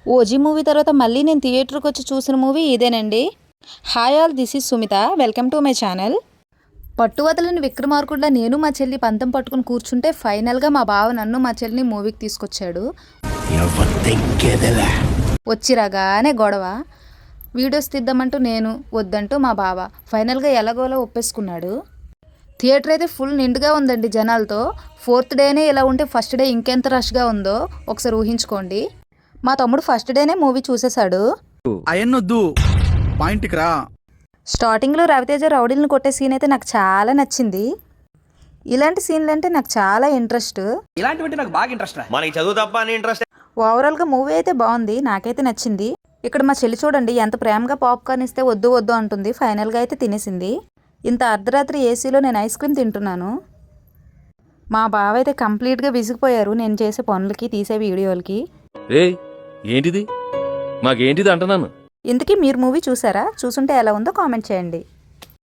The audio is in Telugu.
ఓజీ మూవీ తర్వాత మళ్ళీ నేను థియేటర్కి వచ్చి చూసిన మూవీ ఇదేనండి. Hi all, this is Sumitha. Welcome to my channel. పట్టువదలని విక్రమార్కుడిలా నేను మా చెల్లి పంతం పట్టుకుని కూర్చుంటే ఫైనల్గా మా బావ నన్ను మా చెల్లిని మూవీకి తీసుకొచ్చాడు. వచ్చి రాగానే గొడవ, వీడియోస్ తీద్దామంటూ నేను, వద్దంటూ మా బావ. ఫైనల్గా ఎలాగోలా ఒప్పేసుకున్నాడు. థియేటర్ అయితే ఫుల్ నిండుగా ఉందండి జనాలతో. 4th డేనే ఇలా ఉంటే ఫస్ట్ డే ఇంకెంత రష్గా ఉందో ఒకసారి ఊహించుకోండి. మా తమ్ముడు ఫస్ట్ డేనే మూవీ చూసేశాడు. స్టార్టింగ్లో రవితేజ రౌడీలను కొట్టే సీన్ అయితే నాకు చాలా నచ్చింది. ఇలాంటి సీన్లు అంటే నాకు చాలా ఇంట్రెస్ట్. ఓవరాల్గా మూవీ అయితే బాగుంది, నాకైతే నచ్చింది. ఇక్కడ మా చెల్లి చూడండి ఎంత ప్రేమగా పాప్కార్న్ ఇస్తే వద్దు వద్దు అంటుంది. ఫైనల్గా అయితే తినేసింది. ఇంత అర్ధరాత్రి ఏసీలో నేను ఐస్ క్రీమ్ తింటున్నాను. మా బావ అయితే కంప్లీట్గా విసిగిపోయారు నేను చేసే పనులకి, తీసే వీడియోలకి. ఏంటిది మాకేంటిది అంటున్నాను. ఇంతకీ మీరు మూవీ చూసారా? చూసుంటే ఎలా ఉందో కామెంట్ చేయండి.